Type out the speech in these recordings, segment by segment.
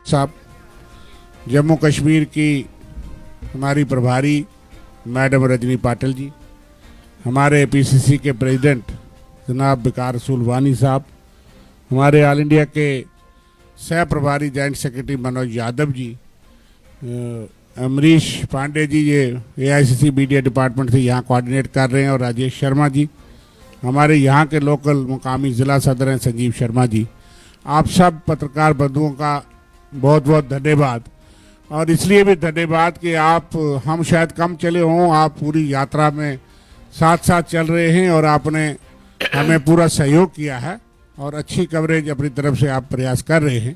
साहब, जम्मू कश्मीर की हमारी प्रभारी मैडम रजनी पाटिल जी, हमारे पीसीसी के प्रेसिडेंट जनाब विकार रसूल वानी साहब, हमारे ऑल इंडिया के सह प्रभारी जॉइंट सेक्रेटरी मनोज यादव जी, अमरीश पांडे जी, ये एआईसीसी मीडिया डिपार्टमेंट से यहाँ कोऑर्डिनेट कर रहे हैं, और राजेश शर्मा जी, हमारे यहाँ के लोकल मुकामी ज़िला सदर हैं संजीव शर्मा जी। आप सब पत्रकार बंधुओं का बहुत बहुत धन्यवाद। और इसलिए भी धन्यवाद कि आप, हम शायद कम चले हों, आप पूरी यात्रा में साथ साथ चल रहे हैं और आपने हमें पूरा सहयोग किया है और अच्छी कवरेज अपनी तरफ से आप प्रयास कर रहे हैं,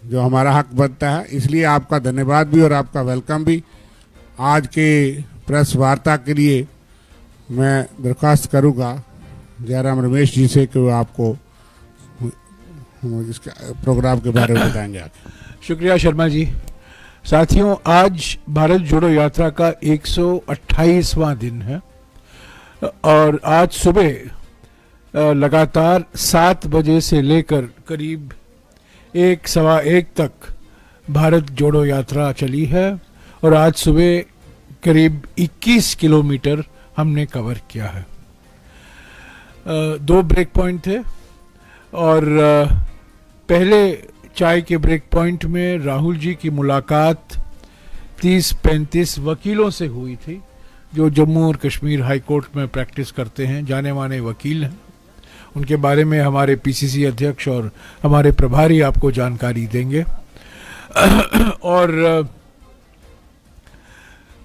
जो हमारा हक बनता है। इसलिए आपका धन्यवाद भी और आपका वेलकम भी। आज के प्रेस वार्ता के लिए मैं दरख्वास्त करूंगा जयराम रमेश जी से कि वो आपको इसके प्रोग्राम के बारे में बताएंगे आगे। शुक्रिया शर्मा जी। साथियों, आज भारत जोड़ो यात्रा का 128वां दिन है और आज सुबह लगातार 7 बजे से लेकर करीब 1-1:15 तक भारत जोड़ो यात्रा चली है और आज सुबह करीब 21 किलोमीटर हमने कवर किया है। 2 ब्रेक पॉइंट थे और पहले चाय के ब्रेक पॉइंट में राहुल जी की मुलाकात 30-35 वकीलों से हुई थी जो जम्मू और कश्मीर हाई कोर्ट में प्रैक्टिस करते हैं, जाने माने वकील हैं। उनके बारे में हमारे पीसीसी अध्यक्ष और हमारे प्रभारी आपको जानकारी देंगे। और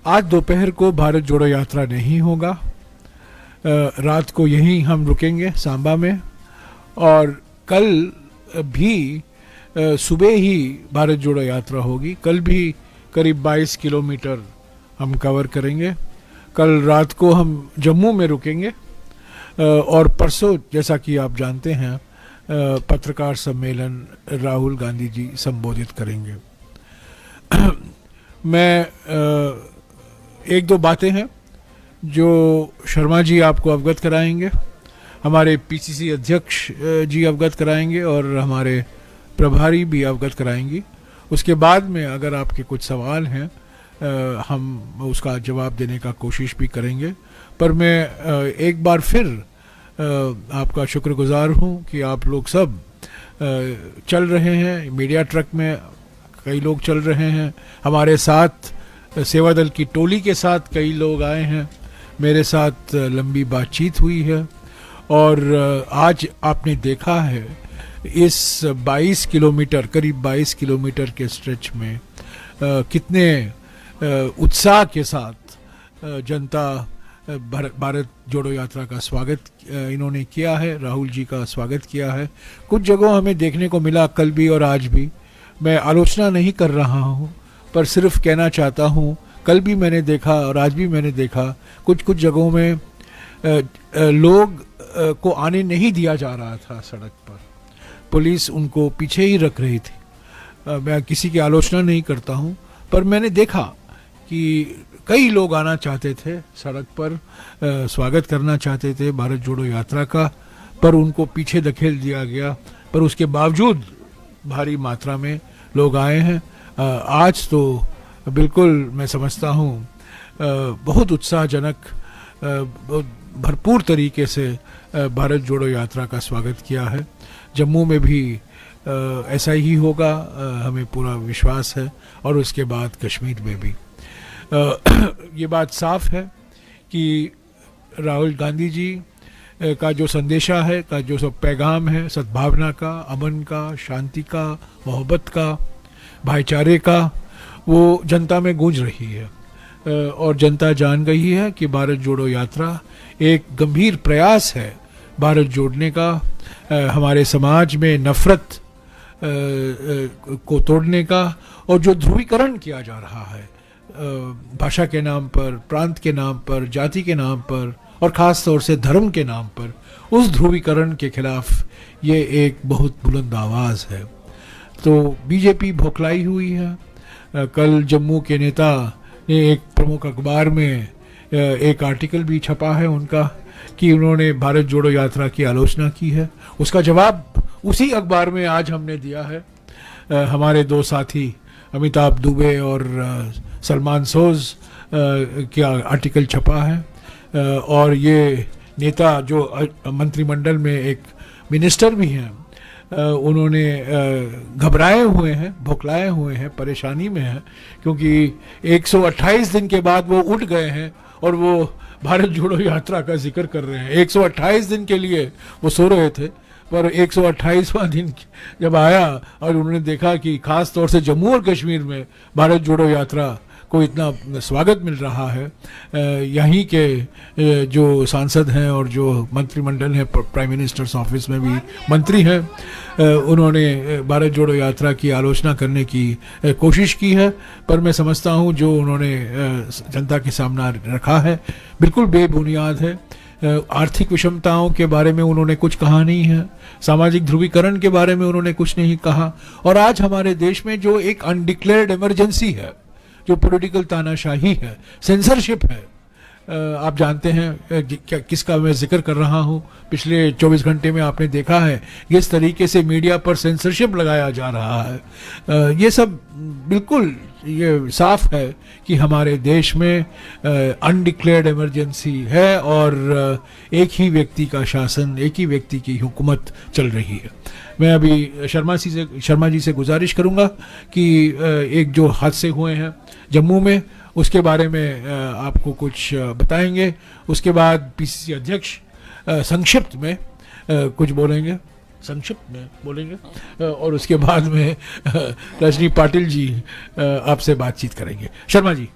आज दोपहर को भारत जोड़ो यात्रा नहीं होगा, रात को यहीं हम रुकेंगे सांबा में, और कल भी सुबह ही भारत जोड़ो यात्रा होगी। कल भी करीब 22 किलोमीटर हम कवर करेंगे। कल रात को हम जम्मू में रुकेंगे और परसों, जैसा कि आप जानते हैं, पत्रकार सम्मेलन राहुल गांधी जी संबोधित करेंगे। मैं 1-2 बातें हैं जो शर्मा जी आपको अवगत कराएंगे, हमारे पीसीसी अध्यक्ष जी अवगत कराएंगे और हमारे प्रभारी भी अवगत कराएंगी। उसके बाद में अगर आपके कुछ सवाल हैं हम उसका जवाब देने का कोशिश भी करेंगे। पर मैं एक बार फिर आपका शुक्रगुजार हूं कि आप लोग सब चल रहे हैं। मीडिया ट्रक में कई लोग चल रहे हैं, हमारे साथ सेवा दल की टोली के साथ कई लोग आए हैं, मेरे साथ लंबी बातचीत हुई है और आज आपने देखा है इस 22 किलोमीटर, करीब 22 किलोमीटर के स्ट्रेच में कितने उत्साह के साथ जनता भारत जोड़ो यात्रा का स्वागत इन्होंने किया है, राहुल जी का स्वागत किया है। कुछ जगहों हमें देखने को मिला कल भी और आज भी। मैं आलोचना नहीं कर रहा हूँ, पर सिर्फ कहना चाहता हूँ, कल भी मैंने देखा और आज भी मैंने देखा कुछ जगहों में लोग को आने नहीं दिया जा रहा था सड़क पर, पुलिस उनको पीछे ही रख रही थी। मैं किसी की आलोचना नहीं करता हूँ, पर मैंने देखा कि कई लोग आना चाहते थे सड़क पर, स्वागत करना चाहते थे भारत जोड़ो यात्रा का, पर उनको पीछे धकेल दिया गया। पर उसके बावजूद भारी मात्रा में लोग आए हैं। आज तो बिल्कुल मैं समझता हूँ बहुत उत्साहजनक, भरपूर तरीके से भारत जोड़ो यात्रा का स्वागत किया है। जम्मू में भी ऐसा ही होगा, हमें पूरा विश्वास है, और उसके बाद कश्मीर में भी। ये बात साफ है कि राहुल गांधी जी का जो संदेशा है, का जो सब पैगाम है, सद्भावना का, अमन का, शांति का, मोहब्बत का, भाईचारे का, वो जनता में गूंज रही है और जनता जान गई है कि भारत जोड़ो यात्रा एक गंभीर प्रयास है भारत जोड़ने का, हमारे समाज में नफरत को तोड़ने का, और जो ध्रुवीकरण किया जा रहा है भाषा के नाम पर, प्रांत के नाम पर, जाति के नाम पर और ख़ास तौर से धर्म के नाम पर, उस ध्रुवीकरण के खिलाफ ये एक बहुत बुलंद आवाज़ है। तो बीजेपी भौखलाई हुई है। कल जम्मू के नेता ने एक प्रमुख अखबार में एक आर्टिकल भी छपा है उनका कि उन्होंने भारत जोड़ो यात्रा की आलोचना की है। उसका जवाब उसी अखबार में आज हमने दिया है। हमारे दो साथी अमिताभ दुबे और सलमान सोज का आर्टिकल छपा है। और ये नेता जो मंत्रिमंडल में एक मिनिस्टर भी हैं, उन्होंने घबराए हुए हैं, भुखलाए हुए हैं, परेशानी में हैं, क्योंकि 128 दिन के बाद वो उठ गए हैं और वो भारत जोड़ो यात्रा का जिक्र कर रहे हैं। 128 दिन के लिए वो सो रहे थे, पर 128वां दिन जब आया और उन्होंने देखा कि खास तौर से जम्मू और कश्मीर में भारत जोड़ो यात्रा को इतना स्वागत मिल रहा है, यहीं के जो सांसद हैं और जो मंत्रिमंडल है, प्राइम मिनिस्टर्स ऑफिस में भी मंत्री हैं, उन्होंने भारत जोड़ो यात्रा की आलोचना करने की कोशिश की है। पर मैं समझता हूं जो उन्होंने जनता के सामने रखा है बिल्कुल बेबुनियाद है। आर्थिक विषमताओं के बारे में उन्होंने कुछ कहा नहीं है, सामाजिक ध्रुवीकरण के बारे में उन्होंने कुछ नहीं कहा, और आज हमारे देश में जो एक अनडिक्लेयर्ड इमरजेंसी है, जो पॉलिटिकल तानाशाही है, सेंसरशिप है, आप जानते हैं किसका मैं जिक्र कर रहा हूं। पिछले 24 घंटे में आपने देखा है किस तरीके से मीडिया पर सेंसरशिप लगाया जा रहा है। ये सब बिल्कुल ये साफ है कि हमारे देश में अनडिक्लेयर्ड इमरजेंसी है और एक ही व्यक्ति का शासन, एक ही व्यक्ति की हुकूमत चल रही है। मैं अभी शर्मा जी से गुजारिश करूंगा कि एक जो हादसे हुए हैं जम्मू में, उसके बारे में आपको कुछ बताएंगे। उसके बाद पीसीसी अध्यक्ष संक्षिप्त में कुछ बोलेंगे, और उसके बाद में रजनी पाटिल जी आपसे बातचीत करेंगे। शर्मा जी।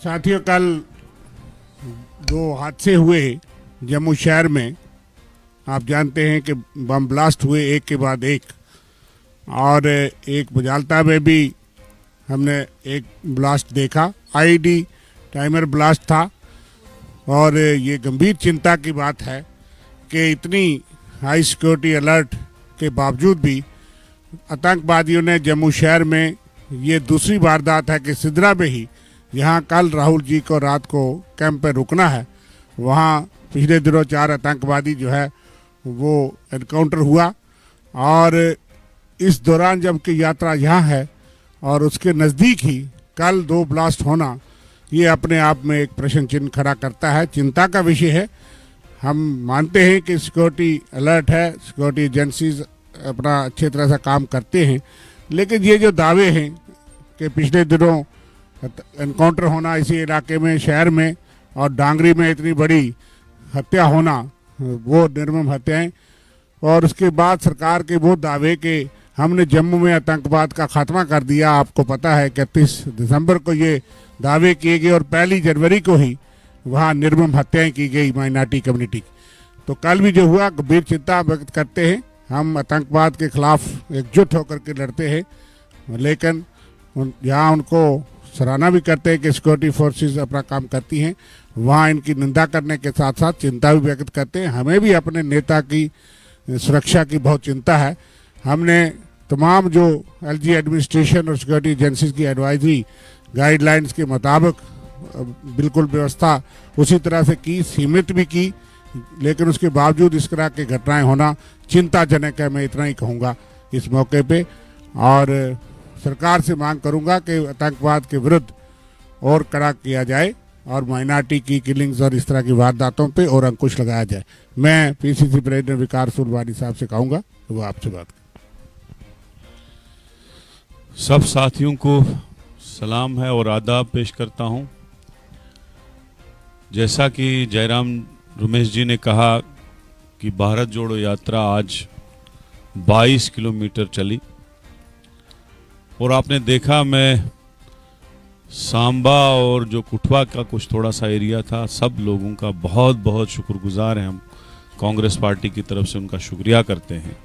साथियों, कल दो हादसे हुए जम्मू शहर में। आप जानते हैं कि बम ब्लास्ट हुए एक के बाद एक, और एक बुजालता में भी हमने एक ब्लास्ट देखा, आईडी टाइमर ब्लास्ट था। और ये गंभीर चिंता की बात है कि इतनी हाई सिक्योरिटी अलर्ट के बावजूद भी आतंकवादियों ने जम्मू शहर में, ये दूसरी वारदात है कि सिद्रा में ही, जहां कल राहुल जी को रात को कैंप पे रुकना है, वहां पिछले दिनों 4 आतंकवादी जो है वो एनकाउंटर हुआ। और इस दौरान जबकि यात्रा यहाँ है और उसके नज़दीक ही कल 2 ब्लास्ट होना, ये अपने आप में एक प्रश्न चिन्ह खड़ा करता है, चिंता का विषय है। हम मानते हैं कि सिक्योरिटी अलर्ट है, सिक्योरिटी एजेंसीज अपना अच्छी तरह से काम करते हैं, लेकिन ये जो दावे हैं कि पिछले दिनों एनकाउंटर होना इसी इलाके में, शहर में, और डांगरी में इतनी बड़ी हत्या होना, वो निर्मम हत्याएं, और उसके बाद सरकार के वो दावे कि हमने जम्मू में आतंकवाद का खात्मा कर दिया। आपको पता है 31 दिसंबर को ये दावे किए गए और 1 जनवरी को ही वहाँ निर्मम हत्याएं की गई माइनॉरिटी कम्युनिटी की। तो कल भी जो हुआ, गंभीर चिंता व्यक्त करते हैं। हम आतंकवाद के खिलाफ एकजुट होकर के लड़ते हैं, लेकिन यहाँ उनको सराहना भी करते हैं कि सिक्योरिटी फोर्सेस अपना काम करती हैं, वहाँ इनकी निंदा करने के साथ साथ चिंता भी व्यक्त करते हैं। हमें भी अपने नेता की सुरक्षा की बहुत चिंता है। हमने तमाम जो एलजी एडमिनिस्ट्रेशन और सिक्योरिटी एजेंसीज की एडवाइजरी गाइडलाइंस के मुताबिक बिल्कुल व्यवस्था उसी तरह से की, सीमित भी की, लेकिन उसके बावजूद इस तरह की घटनाएं होना चिंताजनक है। मैं इतना ही कहूँगा इस मौके पे, और सरकार से मांग करूँगा कि आतंकवाद के विरुद्ध और कड़ा किया जाए और माइनॉरिटी की किलिंग्स और इस तरह की वारदातों पे और अंकुश लगाया जाए। मैं पीसीसी प्रेसिडेंट विकास सुलवानी साहब से कहूँगा वो आपसे बात करें। सब साथियों को सलाम है और आदाब पेश करता हूं। जैसा कि जयराम रमेश जी ने कहा कि भारत जोड़ो यात्रा आज 22 किलोमीटर चली, और आपने देखा मैं सांबा और जो कुठवा का कुछ थोड़ा सा एरिया था, सब लोगों का बहुत बहुत शुक्रगुजार हैं। हम कांग्रेस पार्टी की तरफ से उनका शुक्रिया करते हैं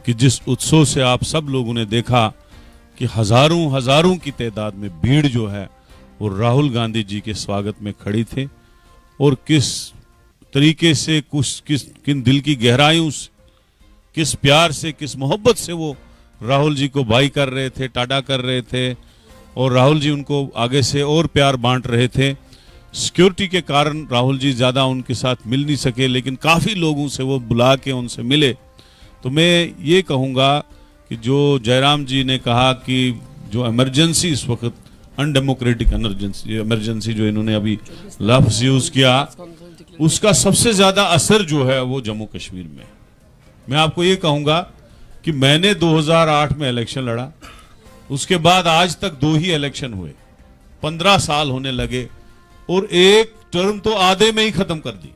कि जिस उत्सव से आप सब लोगों ने देखा कि हजारों की तादाद में भीड़ जो है वो राहुल गांधी जी के स्वागत में खड़ी थे, और किस तरीके से किन दिल की गहराइयों से, किस प्यार से, किस मोहब्बत से वो राहुल जी को भाई कर रहे थे, टाटा कर रहे थे, और राहुल जी उनको आगे से और प्यार बांट रहे थे। सिक्योरिटी के कारण राहुल जी ज़्यादा उनके साथ मिल नहीं सके, लेकिन काफ़ी लोगों से वो बुला के उनसे मिले। तो मैं ये कहूँगा कि जो जयराम जी ने कहा कि जो इमरजेंसी इस वक्त अनडेमोक्रेटिक इमरजेंसी जो इन्होंने अभी लफ्ज यूज किया, उसका सबसे ज्यादा असर जो है वो जम्मू कश्मीर में। मैं आपको ये कहूंगा कि मैंने 2008 में इलेक्शन लड़ा, उसके बाद आज तक 2 ही इलेक्शन हुए, 15 साल होने लगे और एक टर्म तो आधे में ही खत्म कर दी।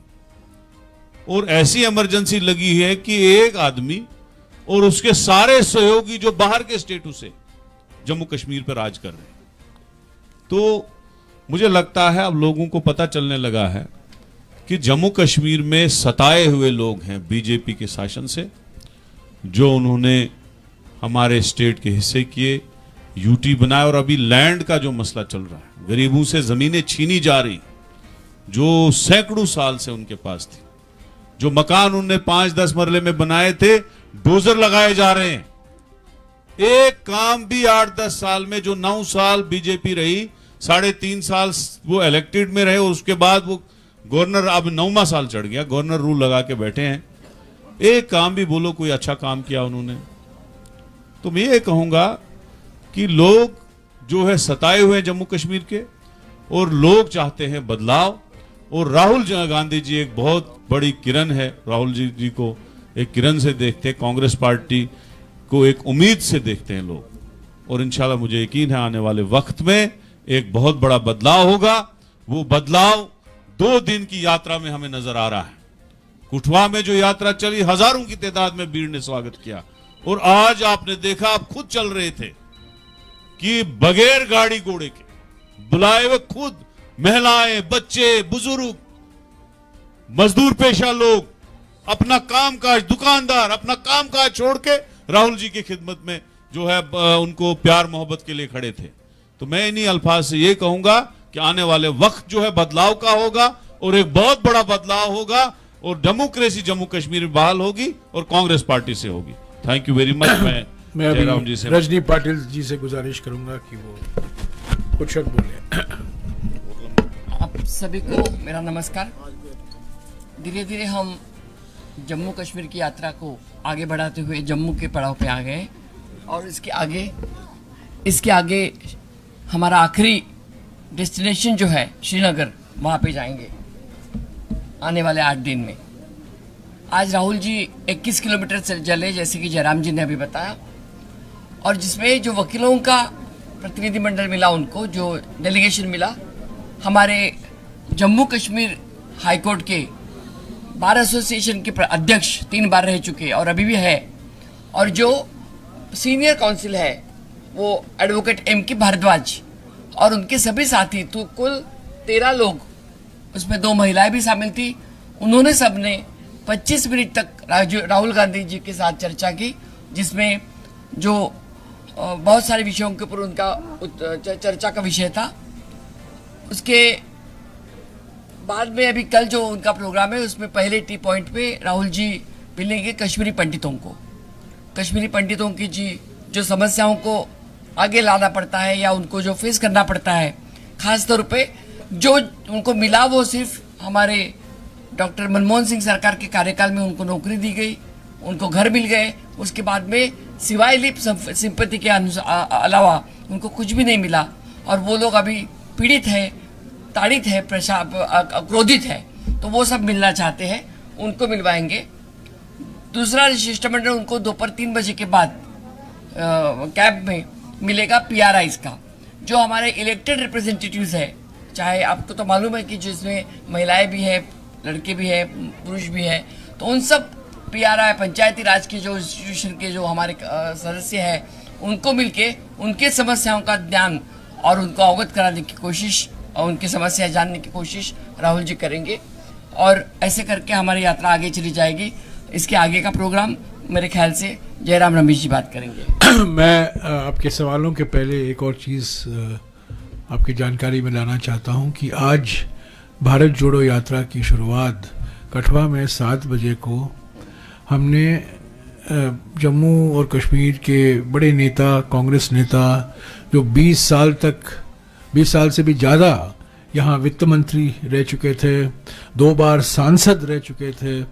और ऐसी इमरजेंसी लगी है कि एक आदमी और उसके सारे सहयोगी जो बाहर के स्टेटों से जम्मू कश्मीर पर राज कर रहे हैं। तो मुझे लगता है अब लोगों को पता चलने लगा है कि जम्मू कश्मीर में सताए हुए लोग हैं बीजेपी के शासन से, जो उन्होंने हमारे स्टेट के हिस्से किए, यूटी बनाए, और अभी लैंड का जो मसला चल रहा है, गरीबों से जमीनें छीनी जा रही जो सैकड़ों साल से उनके पास थी, जो मकान उन्होंने 5-10 मरले में बनाए थे, डोजर लगाए जा रहे हैं। एक काम भी 8-10 साल में, जो 9 साल बीजेपी रही, 3.5 साल वो इलेक्टेड में रहे और उसके बाद वो गवर्नर, अब 9वां साल चढ़ गया, गवर्नर रूल लगा के बैठे हैं। एक काम भी बोलो कोई अच्छा काम किया उन्होंने? तो मैं ये कहूंगा कि लोग जो है सताए हुए हैं जम्मू कश्मीर के, और लोग चाहते हैं बदलाव। और राहुल गांधी जी एक बहुत बड़ी किरण है, राहुल जी को एक किरण से देखते हैं, कांग्रेस पार्टी को एक उम्मीद से देखते हैं लोग, और इंशाल्लाह मुझे यकीन है आने वाले वक्त में एक बहुत बड़ा बदलाव होगा। वो बदलाव 2 दिन की यात्रा में हमें नजर आ रहा है। कुठवा में जो यात्रा चली, हजारों की तादाद में भीड़ ने स्वागत किया, और आज आपने देखा, आप खुद चल रहे थे कि बगैर गाड़ी घोड़े के बुलाए हुए खुद महिलाएं, बच्चे, बुजुर्ग, मजदूर पेशा लोग अपना कामकाज, दुकानदार अपना कामकाज छोड़ के राहुल जी की खिदमत में जो है उनको प्यार मोहब्बत के लिए खड़े थे। तो मैं इन्हीं अल्फाज से ये कहूंगा कि आने वाले वक्त जो है बदलाव का होगा, और एक बहुत बड़ा बदलाव होगा, और डेमोक्रेसी जम्मू कश्मीर में बहाल होगी और कांग्रेस पार्टी से होगी। Thank you very much. मैं जयराम जी से, रजनी पाटिल जी से गुजारिश करूंगा कि वो कुछ शब्द बोले। आप सभी को मेरा नमस्कार। धीरे धीरे हम जम्मू कश्मीर की यात्रा को आगे बढ़ाते हुए जम्मू के पड़ाव पे आ गए, और इसके आगे हमारा आखिरी डेस्टिनेशन जो है श्रीनगर, वहाँ पे जाएंगे आने वाले 8 दिन में। आज राहुल जी 21 किलोमीटर चले, जैसे कि जयराम जी ने अभी बताया, और जिसमें जो वकीलों का प्रतिनिधिमंडल मिला, उनको जो डेलीगेशन मिला, हमारे जम्मू कश्मीर हाई कोर्ट के बार एसोसिएशन के अध्यक्ष 3 बार रह चुके और अभी भी है, और जो सीनियर काउंसिल है वो एडवोकेट M.K. भारद्वाज और उनके सभी साथी, तो कुल 13 लोग, उसमें 2 महिलाएं भी शामिल थी। उन्होंने सबने 25 मिनट तक राहुल गांधी जी के साथ चर्चा की, जिसमें जो बहुत सारे विषयों के ऊपर उनका चर्चा का विषय था। उसके बाद में अभी कल जो उनका प्रोग्राम है, उसमें पहले टी पॉइंट पे राहुल जी मिलेंगे कश्मीरी पंडितों को। कश्मीरी पंडितों की जी जो समस्याओं को आगे लाना पड़ता है या उनको जो फेस करना पड़ता है, खास तौर पे जो उनको मिला वो सिर्फ हमारे डॉक्टर मनमोहन सिंह सरकार के कार्यकाल में उनको नौकरी दी गई, उनको घर मिल गए, उसके बाद में सिवाय लिप सिंपैथी के अलावा उनको कुछ भी नहीं मिला, और वो लोग अभी पीड़ित है, ताड़ित है, क्रोधित है। तो वो सब मिलना चाहते हैं, उनको मिलवाएंगे। दूसरा शिष्टमंडल उनको दोपहर 3 बजे के बाद कैंप में मिलेगा PRIs का, जो हमारे इलेक्टेड रिप्रेजेंटेटिव्स है। चाहे आपको तो मालूम है कि जिसमें महिलाएं भी है, लड़के भी है, पुरुष भी है, तो उन सब PRI पंचायती राज के जो इंस्टीट्यूशन के जो हमारे सदस्य हैं, उनको मिलके उनके समस्याओं का ध्यान और उनको अवगत कराने की कोशिश और उनकी समस्या जानने की कोशिश राहुल जी करेंगे, और ऐसे करके हमारी यात्रा आगे चली जाएगी। इसके आगे का प्रोग्राम मेरे ख्याल से जयराम रमेश जी बात करेंगे। मैं आपके सवालों के पहले एक और चीज़ आपकी जानकारी में लाना चाहता हूं कि आज भारत जोड़ो यात्रा की शुरुआत कठवा में 7 बजे को हमने जम्मू और कश्मीर के बड़े नेता, कांग्रेस नेता, जो 20 साल से भी ज़्यादा यहाँ वित्त मंत्री रह चुके थे, 2 बार सांसद रह चुके थे,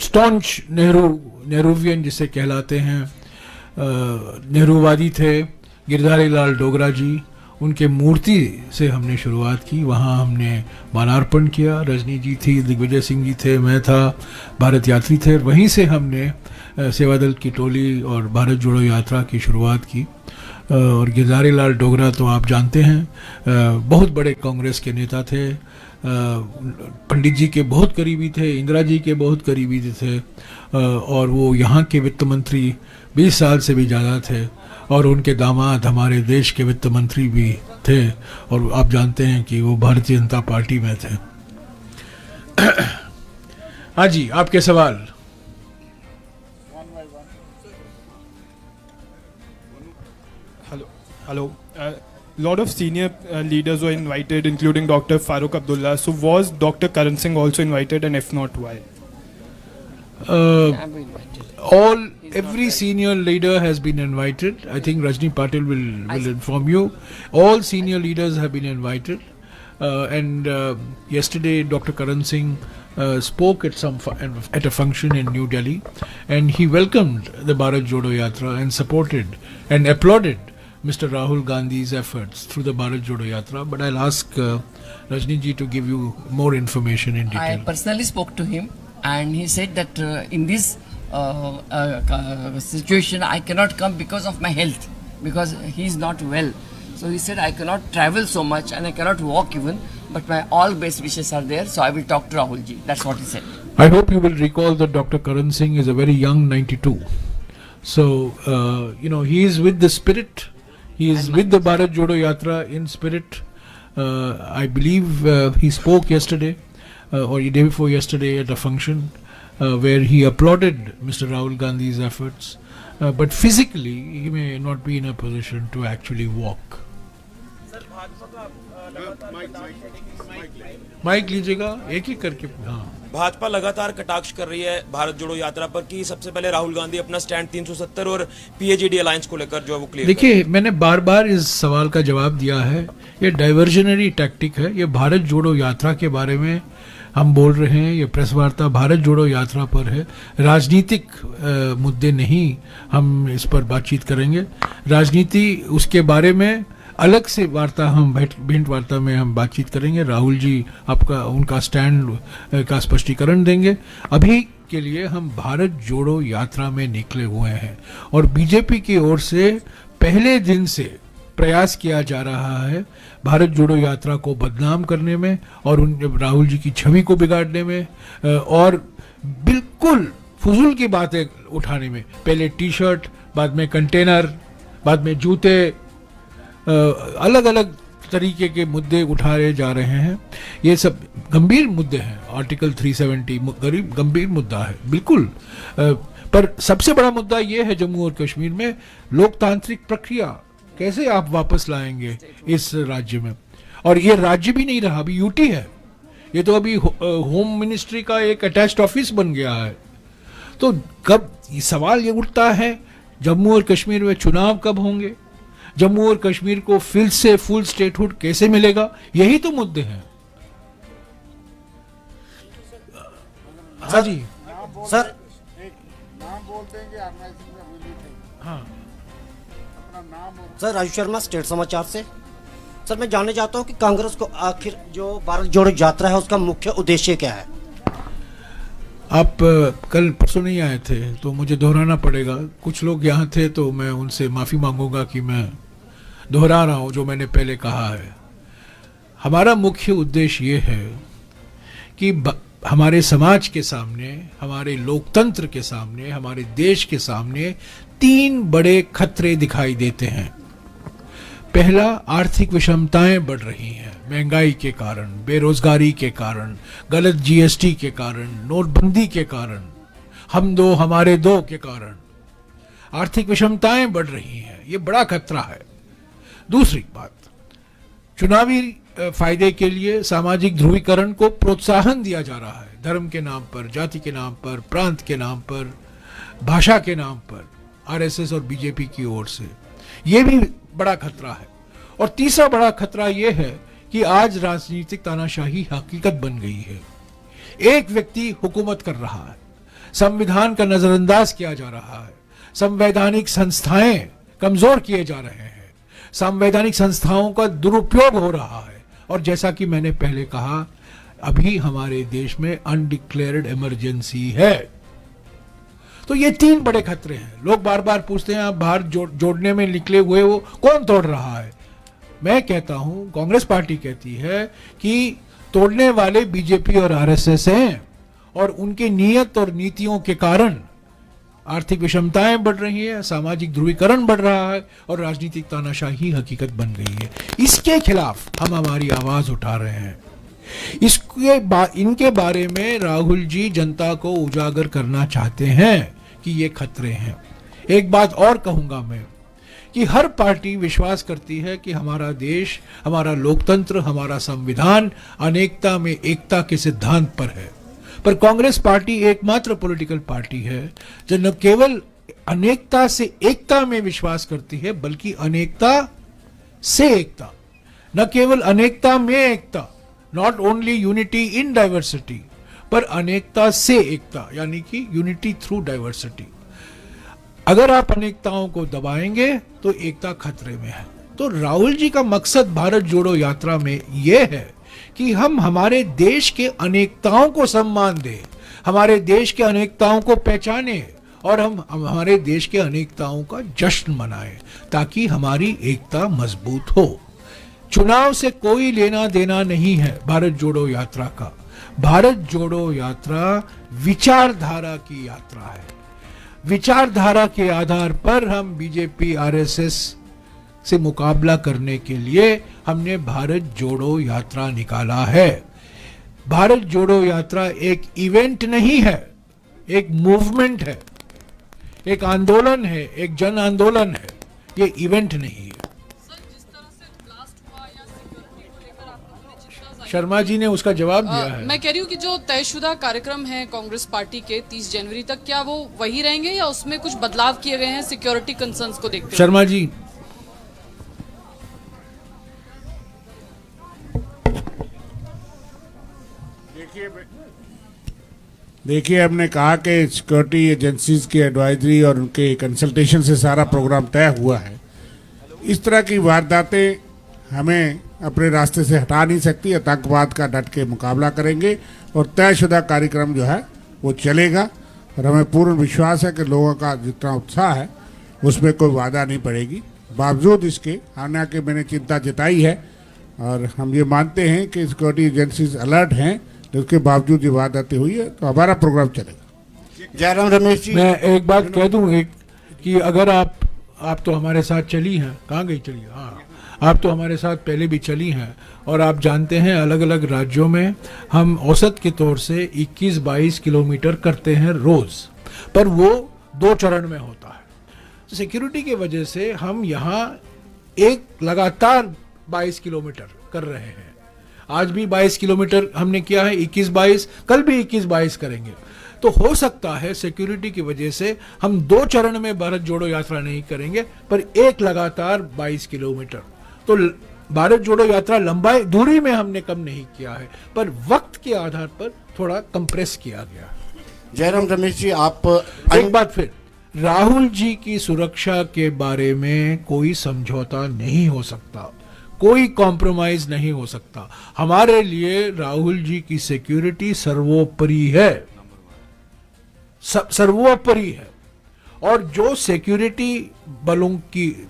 स्टॉन्च नेहरूवियन जिसे कहलाते हैं, नेहरूवादी थे गिरधारी लाल डोगरा जी, उनके मूर्ति से हमने शुरुआत की। वहाँ हमने मालार्पण किया। रजनी जी थी, दिग्विजय सिंह जी थे, मैं था, भारत यात्री थे। वहीं से हमने सेवादल की टोली और भारत जोड़ो यात्रा की शुरुआत की। और गिरधारी लाल डोगरा तो आप जानते हैं, बहुत बड़े कांग्रेस के नेता थे, पंडित जी के बहुत करीबी थे, इंदिरा जी के बहुत करीबी थे, और वो यहाँ के वित्त मंत्री 20 साल से भी ज़्यादा थे, और उनके दामाद हमारे देश के वित्त मंत्री भी थे, और आप जानते हैं कि वो भारतीय जनता पार्टी में थे। हाँ जी, आपके सवाल। Hello. Lot of senior leaders were invited, including Dr. Farooq Abdullah. So was Dr. Karan Singh also invited, and if not, why? Every senior leader has been invited. I think Rajni Patil will inform you. All senior leaders have been invited. And yesterday, Dr. Karan Singh spoke at a function in New Delhi, and he welcomed the Bharat Jodo Yatra and supported and applauded Mr. Rahul Gandhi's efforts through the Bharat Jodo Yatra. But I'll ask Rajni ji to give you more information in detail. I personally spoke to him, and he said that in this situation I cannot come because of my health, because he is not well. So he said I cannot travel so much and I cannot walk even, but my all best wishes are there, so I will talk to Rahul ji. That's what he said. I hope you will recall that Dr. Karan Singh is a very young 92. So, he is with the spirit. He is with the Bharat Jodo Yatra in spirit. I believe he spoke yesterday or the day before yesterday at a function where he applauded Mr. Rahul Gandhi's efforts. But physically, he may not be in a position to actually walk. Mike लीजिएगा, एक एक करके। हाँ, भाजपा लगातार कटाक्ष कर रही है भारत जोड़ो यात्रा पर कि सबसे पहले राहुल गांधी अपना स्टैंड 370 और पीएचडी अलायंस को लेकर जो है वो क्लियर। देखिए, मैंने बार बार इस सवाल का जवाब दिया है, ये डाइवर्जनरी टैक्टिक है। ये भारत जोड़ो यात्रा के बारे में हम बोल रहे हैं, ये प्रेस वार्ता भारत जोड़ो यात्रा पर है, राजनीतिक मुद्दे नहीं हम इस पर बातचीत करेंगे। राजनीति उसके बारे में अलग से वार्ता हम भेंट वार्ता में हम बातचीत करेंगे। राहुल जी आपका उनका स्टैंड का स्पष्टीकरण देंगे। अभी के लिए हम भारत जोड़ो यात्रा में निकले हुए हैं और बीजेपी की ओर से पहले दिन से प्रयास किया जा रहा है भारत जोड़ो यात्रा को बदनाम करने में और उन राहुल जी की छवि को बिगाड़ने में और बिल्कुल फजूल की बातें उठाने में। पहले टी शर्ट, बाद में कंटेनर, बाद में जूते, अलग अलग तरीके के मुद्दे उठाए जा रहे हैं। ये सब गंभीर मुद्दे हैं। आर्टिकल 370 गंभीर मुद्दा है बिल्कुल, पर सबसे बड़ा मुद्दा ये है जम्मू और कश्मीर में लोकतांत्रिक प्रक्रिया कैसे आप वापस लाएंगे इस राज्य में। और ये राज्य भी नहीं रहा, अभी यूटी है, ये तो अभी होम मिनिस्ट्री का एक अटैच्ड ऑफिस बन गया है। तो कब सवाल ये उठता है जम्मू और कश्मीर में चुनाव कब होंगे, जम्मू और कश्मीर को फिर से फुल स्टेटहुड कैसे मिलेगा, यही तो मुद्दे हैं। हाँ जी सर, एक नाम बोल देंगे। हाँ, अपना नाम सर, राजू शर्मा, स्टेट समाचार से। सर, मैं जानना चाहता हूँ कि कांग्रेस को आखिर जो भारत जोड़ो यात्रा है उसका मुख्य उद्देश्य क्या है। आप कल परसों नहीं आए थे तो मुझे दोहराना पड़ेगा। कुछ लोग यहाँ थे तो मैं उनसे माफ़ी मांगूंगा कि मैं दोहरा रहा हूँ जो मैंने पहले कहा है। हमारा मुख्य उद्देश्य ये है कि हमारे समाज के सामने, हमारे लोकतंत्र के सामने, हमारे देश के सामने 3 बड़े खतरे दिखाई देते हैं। पहला, आर्थिक विषमताएं बढ़ रही हैं महंगाई के कारण, बेरोजगारी के कारण, गलत जीएसटी के कारण, नोटबंदी के कारण, हम दो हमारे दो के कारण आर्थिक विषमताएं बढ़ रही हैं। ये बड़ा खतरा है। दूसरी बात, चुनावी फायदे के लिए सामाजिक ध्रुवीकरण को प्रोत्साहन दिया जा रहा है, धर्म के नाम पर, जाति के नाम पर, प्रांत के नाम पर, भाषा के नाम पर, आरएसएस और बीजेपी की ओर से। ये भी बड़ा खतरा है। और तीसरा बड़ा खतरा यह है कि आज राजनीतिक तानाशाही हकीकत बन गई है। एक व्यक्ति हुकूमत कर रहा है, संविधान का नजरअंदाज किया जा रहा है, संवैधानिक संस्थाएं कमजोर किए जा रहे हैं, संवैधानिक संस्थाओं का दुरुपयोग हो रहा है, और जैसा कि मैंने पहले कहा, अभी हमारे देश में अनडिक्लेयर्ड इमरजेंसी है। तो ये 3 बड़े खतरे हैं। लोग बार बार पूछते हैं आप भारत जोड़ने में निकले हुए वो कौन तोड़ रहा है? मैं कहता हूं, कांग्रेस पार्टी कहती है कि तोड़ने वाले बीजेपी और आरएसएस हैं, और उनके नियत और नीतियों के कारण आर्थिक विषमताएं बढ़ रही है, सामाजिक ध्रुवीकरण बढ़ रहा है, और राजनीतिक तानाशाही हकीकत बन गई है। इसके खिलाफ हम हमारी आवाज उठा रहे हैं। इनके बारे में राहुल जी जनता को उजागर करना चाहते हैं कि ये खतरे हैं। एक बात और कहूंगा मैं कि हर पार्टी विश्वास करती है कि हमारा देश, हमारा लोकतंत्र, हमारा संविधान अनेकता में एकता के सिद्धांत पर है, पर कांग्रेस पार्टी एकमात्र पॉलिटिकल पार्टी है जो न केवल अनेकता से एकता में विश्वास करती है, बल्कि अनेकता से एकता, न केवल अनेकता में एकता, not only unity in diversity, पर अनेकता से एकता, यानी कि यूनिटी थ्रू डाइवर्सिटी। अगर आप अनेकताओं को दबाएंगे तो एकता खतरे में है। तो राहुल जी का मकसद भारत जोड़ो यात्रा में यह है कि हम हमारे देश के अनेकताओं को सम्मान दें, हमारे देश के अनेकताओं को पहचाने, और हम हमारे देश के अनेकताओं का जश्न मनाएं, ताकि हमारी एकता मजबूत हो। चुनाव से कोई लेना देना नहीं है भारत जोड़ो यात्रा का। भारत जोड़ो यात्रा विचारधारा की यात्रा है। विचारधारा के आधार पर हम बीजेपी आरएसएस से मुकाबला करने के लिए हमने भारत जोड़ो यात्रा निकाला है। भारत जोड़ो यात्रा एक इवेंट नहीं है, एक मूवमेंट है, एक आंदोलन है, एक जन आंदोलन है, ये इवेंट नहीं है। शर्मा जी ने उसका जवाब दिया है। मैं कह रही हूँ कि जो तयशुदा कार्यक्रम है कांग्रेस पार्टी के 30 जनवरी तक, क्या वो वही रहेंगे या उसमें कुछ बदलाव किए गए हैं सिक्योरिटी कंसर्न्स को देखते हुए? शर्मा जी, देखिए हमने कहा कि सिक्योरिटी एजेंसीज की एडवाइजरी और उनके कंसल्टेशन से सारा प्रोग्राम तय हुआ है। इस तरह की वारदातें हमें अपने रास्ते से हटा नहीं सकती। आतंकवाद का डट के मुकाबला करेंगे और तयशुदा कार्यक्रम जो है वो चलेगा, और हमें पूर्ण विश्वास है कि लोगों का जितना उत्साह है उसमें कोई बाधा नहीं पड़ेगी। बावजूद इसके आने के मैंने चिंता जताई है, और हम ये मानते हैं कि सिक्योरिटी एजेंसीज अलर्ट हैं, उसके बावजूद ये वारदातें हुई है तो हमारा प्रोग्राम चलेगा। जयराम रमेश जी, मैं एक बात कह दूं कि अगर आप तो हमारे साथ चली हैं, कहाँ गई चली? हाँ, आप तो हमारे साथ पहले भी चली हैं, और आप जानते हैं अलग अलग राज्यों में हम औसत के तौर से 21-22 किलोमीटर करते हैं रोज, पर वो 2 चरण में होता है। सिक्योरिटी की वजह से हम यहाँ एक लगातार 22 किलोमीटर कर रहे हैं। आज भी 22 किलोमीटर हमने किया है, 21-22, कल भी 21-22 करेंगे। तो हो सकता है सिक्योरिटी की वजह से हम 2 चरण में भारत जोड़ो यात्रा नहीं करेंगे, पर एक लगातार 22 किलोमीटर। तो भारत जोड़ो यात्रा लंबाई दूरी में हमने कम नहीं किया है, पर वक्त के आधार पर थोड़ा कंप्रेस किया गया। जयराम रमेश जी, आप एक बात फिर, राहुल जी की सुरक्षा के बारे में कोई समझौता नहीं हो सकता, कोई कॉम्प्रोमाइज नहीं हो सकता। हमारे लिए राहुल जी की सिक्योरिटी सर्वोपरि है, सर्वोपरि है। और जो सिक्योरिटी बलों की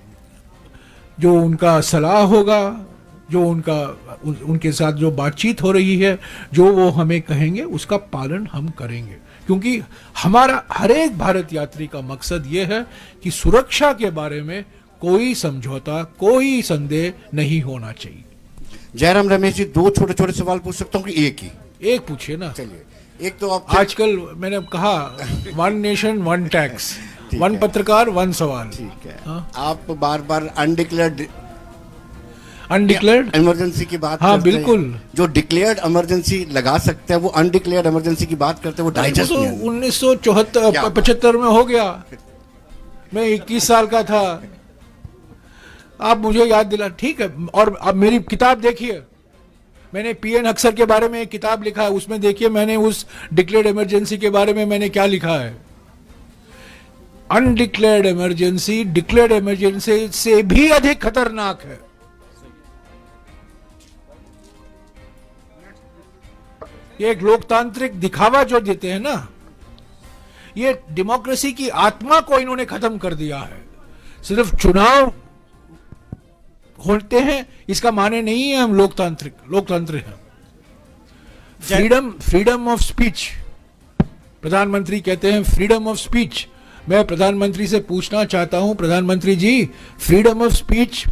जो उनका सलाह होगा, जो उनके साथ जो बातचीत हो रही है, जो वो हमें कहेंगे उसका पालन हम करेंगे, क्योंकि हमारा हर एक भारत यात्री का मकसद ये है कि सुरक्षा के बारे में कोई समझौता, कोई संदेह नहीं होना चाहिए। जयराम रमेश जी, 2 छोटे छोटे सवाल पूछ सकता हूँ कि एक ही? एक पूछिए ना। चलिए, एक तो आप आजकल मैंने कहा 1 नेशन 1 टैक्स, 1 पत्रकार 1 सवाल। ठीक है। हाँ? आप बार बार अनडिक्लेयर्ड इमरजेंसी की बात हाँ, करते हैं। बिल्कुल। जो डिक्लेयर्ड इमरजेंसी लगा सकते हैं वो अनडिक्लेयर्ड इमरजेंसी की बात करते हैं, वो डाइजेस्ट नहीं है। 1975 में हो गया, मैं 21 साल का था, आप मुझे याद दिला, ठीक है। और अब मेरी किताब देखिए, मैंने पीएन अक्सर के बारे में एक किताब लिखा है, उसमें देखिए मैंने उस डिक्लेयर्ड इमरजेंसी के बारे में मैंने क्या लिखा है। अनडिक्लेयर्ड इमरजेंसी डिक्लेयर्ड इमरजेंसी से भी अधिक खतरनाक है। ये एक लोकतांत्रिक दिखावा जो देते हैं ना, ये डेमोक्रेसी की आत्मा को इन्होंने खत्म कर दिया है। सिर्फ चुनाव होते हैं इसका माने नहीं है हम लोकतंत्र हैं। फ्रीडम ऑफ स्पीच, प्रधानमंत्री कहते हैं फ्रीडम ऑफ स्पीच। मैं प्रधानमंत्री से पूछना चाहता हूं, प्रधानमंत्री जी, फ्रीडम ऑफ स्पीच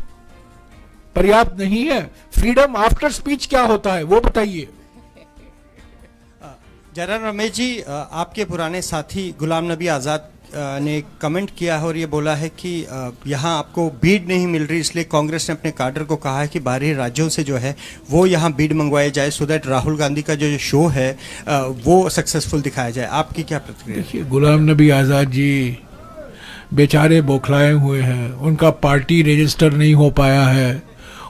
पर्याप्त नहीं है, फ्रीडम आफ्टर स्पीच क्या होता है वो बताइए। जयराम रमेश जी, आपके पुराने साथी गुलाम नबी आज़ाद ने कमेंट किया है और ये बोला है कि यहाँ आपको बीड नहीं मिल रही, इसलिए कांग्रेस ने अपने काडर को कहा है कि बाहरी राज्यों से जो है वो यहाँ बीड मंगवाए जाए, सो दैट राहुल गांधी का जो शो है वो सक्सेसफुल दिखाया जाए। आपकी क्या प्रतिक्रिया? देखिए, गुलाम नबी आज़ाद जी बेचारे बौखलाए हुए हैं, उनका पार्टी रजिस्टर नहीं हो पाया है,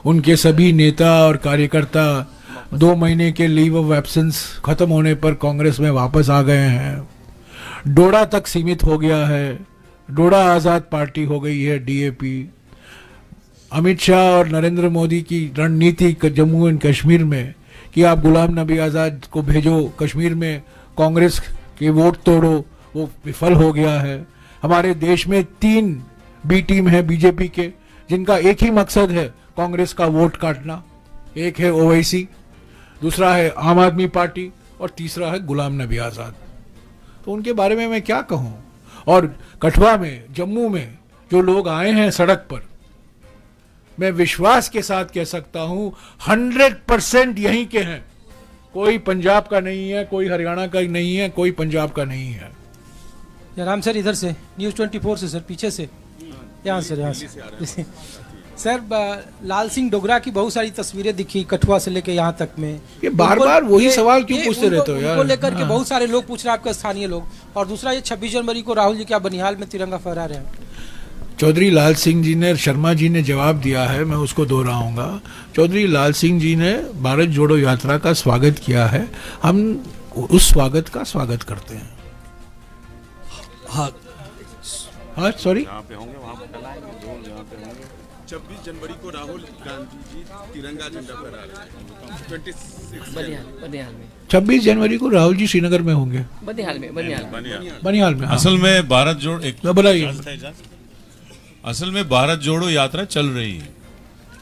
उनके सभी नेता और कार्यकर्ता 2 महीने के लीव ऑफ एब्सेंस खत्म होने पर कांग्रेस में वापस आ गए हैं। डोडा तक सीमित हो गया है, डोडा आज़ाद पार्टी हो गई है डीएपी। अमित शाह और नरेंद्र मोदी की रणनीति जम्मू एंड कश्मीर में कि आप गुलाम नबी आज़ाद को भेजो कश्मीर में, कांग्रेस के वोट तोड़ो, वो विफल हो गया है। हमारे देश में 3 बी टीम है बीजेपी के, जिनका एक ही मकसद है कांग्रेस का वोट काटना। एक है ओवैसी, दूसरा है आम आदमी पार्टी और तीसरा है गुलाम नबी आज़ाद। तो उनके बारे में मैं क्या कहूं। और कठुआ में, जम्मू में जो लोग आए हैं सड़क पर, मैं विश्वास के साथ कह सकता हूं 100% यहीं के हैं। कोई पंजाब का नहीं है, कोई हरियाणा का नहीं है, कोई पंजाब का नहीं है। राम सर, इधर से न्यूज़ 24 से सर, पीछे से, यहाँ से, यहाँ से। सर, लाल सिंह डोगरा की बहुत सारी तस्वीरें दिखी कठुआ से लेके यहाँ तक में। ये बार बार वही सवाल क्यों पूछते रहते हो यार? उनको लेकर के बहुत सारे लोग पूछ रहे हैं, आपके स्थानीय लोग। और दूसरा, ये 26 जनवरी को राहुल जी क्या बनिहाल में तिरंगा फहरा रहे हैं? चौधरी लाल सिंह जी ने, शर्मा जी ने जवाब दिया है, मैं उसको दोहराऊंगा। चौधरी लाल सिंह जी ने भारत जोड़ो यात्रा का स्वागत किया है, हम उस स्वागत का स्वागत करते हैं। हाँ सॉरी, 26 जनवरी को राहुल गांधी जी तिरंगा झंडा फहरा रहे हैं। बनिहाल में 26 जनवरी को राहुल जी श्रीनगर में होंगे, बनिहाल में। असल में भारत जोड़ो एक बताइए, असल में भारत जोड़ो यात्रा चल रही है,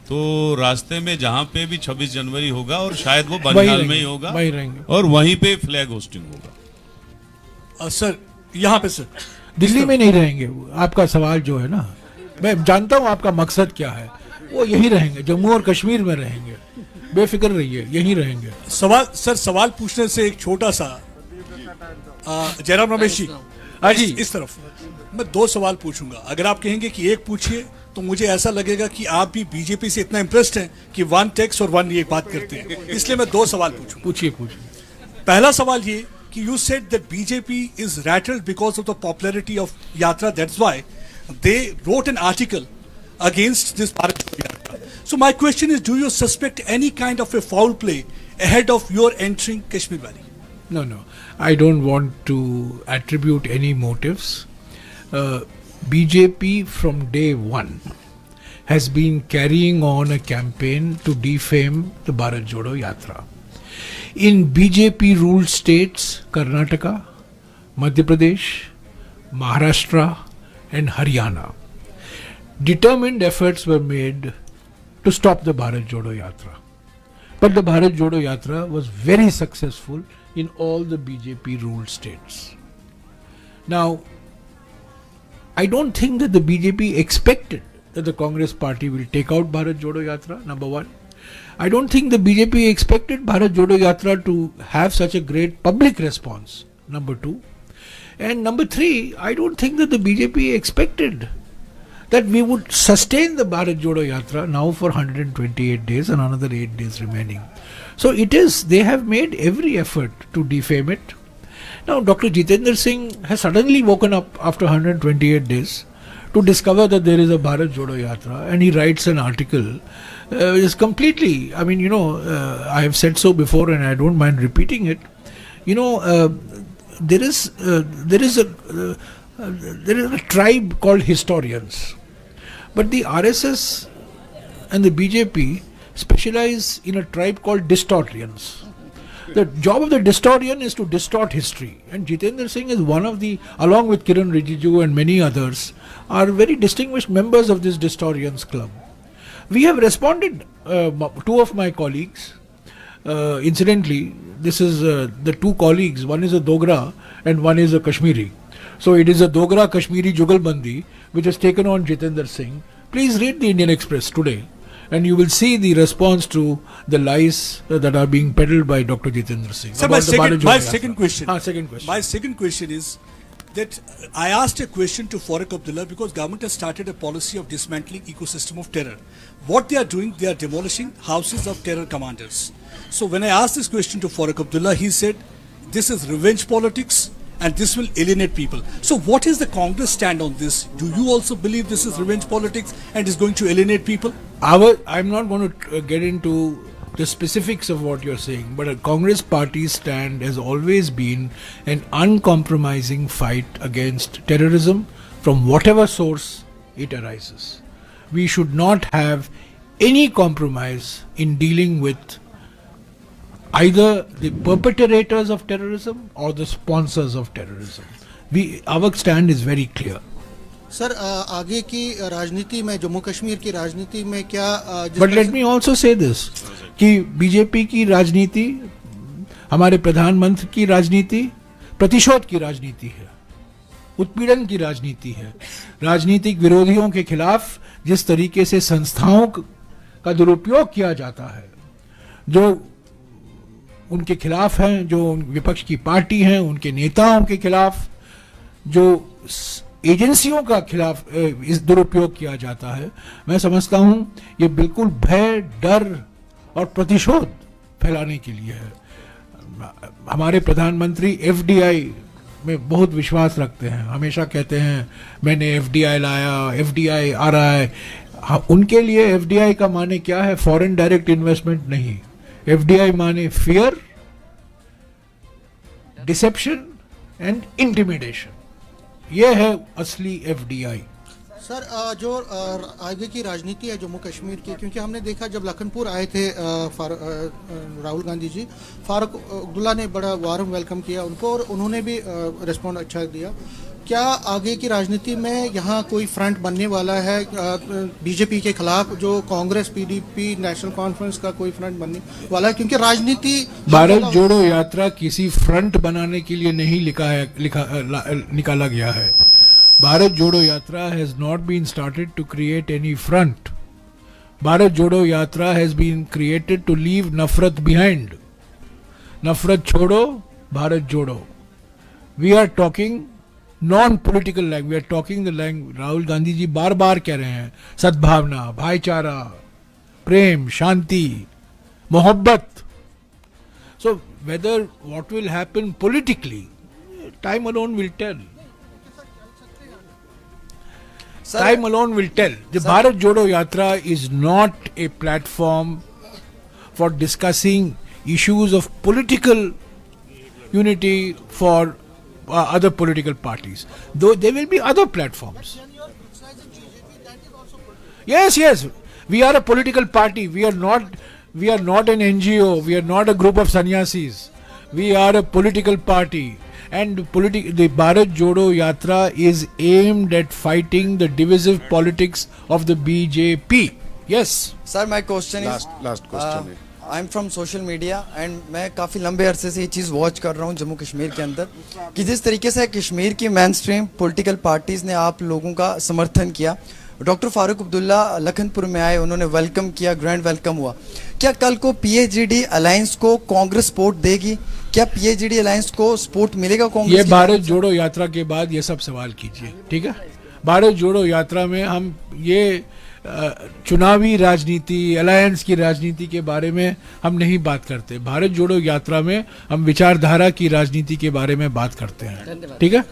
तो रास्ते में जहाँ पे भी 26 जनवरी होगा और शायद वो बनिहाल में ही होगा, वहीं रहेंगे और वहीं पे फ्लैग होस्टिंग होगा। सर, यहाँ पे सर दिल्ली में नहीं रहेंगे। आपका सवाल जो है ना, मैं जानता हूं आपका मकसद क्या है, वो यहीं रहेंगे, जम्मू और कश्मीर में रहेंगे, बेफिक्र रहिए, यहीं रहेंगे। सवाल पूछने से एक छोटा सा, जयराम रमेश जी, जी इस तरफ मैं 2 सवाल पूछूंगा। अगर आप कहेंगे कि एक पूछिए तो मुझे ऐसा लगेगा कि आप भी बीजेपी से इतना इंप्रेस्ड हैं कि 1 टेक्स्ट और 1 ये बात करते हैं, इसलिए मैं 2 सवाल पूछूंगा। पूछिए। पहला सवाल ये कि you said that BJP is rattled because of the popularity of Yatra, that's why they wrote an article against this Bharat Jodo Yatra. So my question is, do you suspect any kind of a foul play ahead of your entering Kashmir Valley? No, I don't want to attribute any motives. BJP from day one has been carrying on a campaign to defame the Bharat Jodo Yatra. In BJP ruled states, Karnataka, Madhya Pradesh, Maharashtra and Haryana, determined efforts were made to stop the Bharat Jodo Yatra. But the Bharat Jodo Yatra was very successful in all the BJP ruled states. Now, I don't think that the BJP expected that the Congress party will take out Bharat Jodo Yatra, number one. I don't think the BJP expected Bharat Jodo Yatra to have such a great public response, number two. And number 3, I don't think that the BJP expected that we would sustain the Bharat Jodo Yatra now for 128 days and another 8 days remaining. So they have made every effort to defame it. Now Dr. Jitendra Singh has suddenly woken up after 128 days to discover that there is a Bharat Jodo Yatra, and he writes an article is completely, I mean, I have said so before and I don't mind repeating it. There is a tribe called historians, but the RSS and the BJP specialize in a tribe called distortians. The job of the distortion is to distort history, and Jitendra Singh is one of the, along with Kiran Rijiju and many others, are very distinguished members of this distortions club. We have responded, two of my colleagues, incidentally, this is the two colleagues, one is a Dogra and one is a Kashmiri. So it is a Dogra Kashmiri Jugalbandi which has taken on Jitendra Singh. Please read the Indian Express today, and you will see the response to the lies that are being peddled by Dr. Jitendra Singh. So my second question. Second question. My second question is that I asked a question to Farooq Abdullah because government has started a policy of dismantling ecosystem of terror. What they are doing, they are demolishing houses of terror commanders. So when I asked this question to Farooq Abdullah, he said this is revenge politics and this will alienate people. So what is the Congress stand on this? Do you also believe this is revenge politics and is going to alienate people? I'm not going to get into the specifics of what you're saying, but a Congress party's stand has always been an uncompromising fight against terrorism from whatever source it arises. We should not have any compromise in dealing with either the perpetrators of terrorism or the sponsors of terrorism. Our stand is very clear. Sir आगे की राजनीति में जम्मू कश्मीर की राजनीति में क्या but let me also say this कि BJP की राजनीति, हमारे प्रधानमंत्री की राजनीति प्रतिशोध की राजनीति है, उत्पीड़न की राजनीति है। राजनीतिक विरोधियों के खिलाफ जिस तरीके से संस्थाओं का दुरुपयोग किया जाता है, जो उनके खिलाफ हैं, जो विपक्ष की पार्टी हैं, उनके नेताओं के खिलाफ जो एजेंसियों का खिलाफ इस दुरुपयोग किया जाता है, मैं समझता हूं ये बिल्कुल भय, डर और प्रतिशोध फैलाने के लिए है। हमारे प्रधानमंत्री एफडीआई में बहुत विश्वास रखते हैं, हमेशा कहते हैं मैंने एफडीआई लाया, एफडीआई आ रहा है। उनके लिए एफडीआई का माने क्या है? फॉरेन डायरेक्ट इन्वेस्टमेंट नहीं, एफडीआई माने फियर, डिसेप्शन एंड इंटिमिडेशन। ये है असली एफडीआई। सर जो आगे की राजनीति है जम्मू कश्मीर की, क्योंकि हमने देखा जब लखनपुर आए थे राहुल गांधी जी, फारूक अब्दुल्ला ने बड़ा वार्म वेलकम किया उनको और उन्होंने भी रिस्पॉन्ड अच्छा दिया। क्या आगे की राजनीति में यहाँ कोई फ्रंट बनने वाला है बीजेपी के खिलाफ, जो कांग्रेस, पीडीपी, नेशनल कॉन्फ्रेंस का कोई फ्रंट बनने वाला है? क्योंकि राजनीति भारत जोड़ो यात्रा किसी फ्रंट बनाने के लिए नहीं निकाला गया है। Bharat Jodo Yatra has not been started to create any front. Bharat Jodo Yatra has been created to leave nafrat behind. नफरत छोड़ो, भारत जोड़ो। We are talking non political language, we are talking the language. Rahul Gandhi ji बार बार कह रहे हैं सद्भावना, भाईचारा, प्रेम, शांति, मोहब्बत। So whether what will happen politically, time alone will tell. Time alone will tell. The Bharat Jodo Yatra is not a platform for discussing issues of political unity for other political parties. Though there will be other platforms. Yes. We are a political party. We are not an NGO. We are not a group of sannyasis. We are a political party. And the Bharat Jodo Yatra is aimed at fighting the divisive politics of the BJP. Yes. Sir, my question is last question. I'm from social media and मैं काफ़ी लंबे अरसे से ये चीज़ watch कर रहा हूँ जम्मू कश्मीर के अंदर कि जिस तरीके से कश्मीर की मेन स्ट्रीम पॉलिटिकल पार्टीज़ ने आप लोगों का समर्थन किया। डॉक्टर फारूक अब्दुल्ला लखनपुर में आए, उन्होंने वेलकम किया, ग्रैंड वेलकम हुआ। क्या कल को पीएचडी अलायंस को कांग्रेस सपोर्ट देगी? क्या पीएचडी अलायंस को सपोर्ट मिलेगा कांग्रेस? ये भारत जोड़ो यात्रा के बाद ये सब सवाल कीजिए, ठीक है? भारत जोड़ो यात्रा में हम ये चुनावी राजनीति, अलायंस की राजनीति के बारे में हम नहीं बात करते। भारत जोड़ो यात्रा में हम विचारधारा की राजनीति के बारे में बात करते हैं, ठीक है?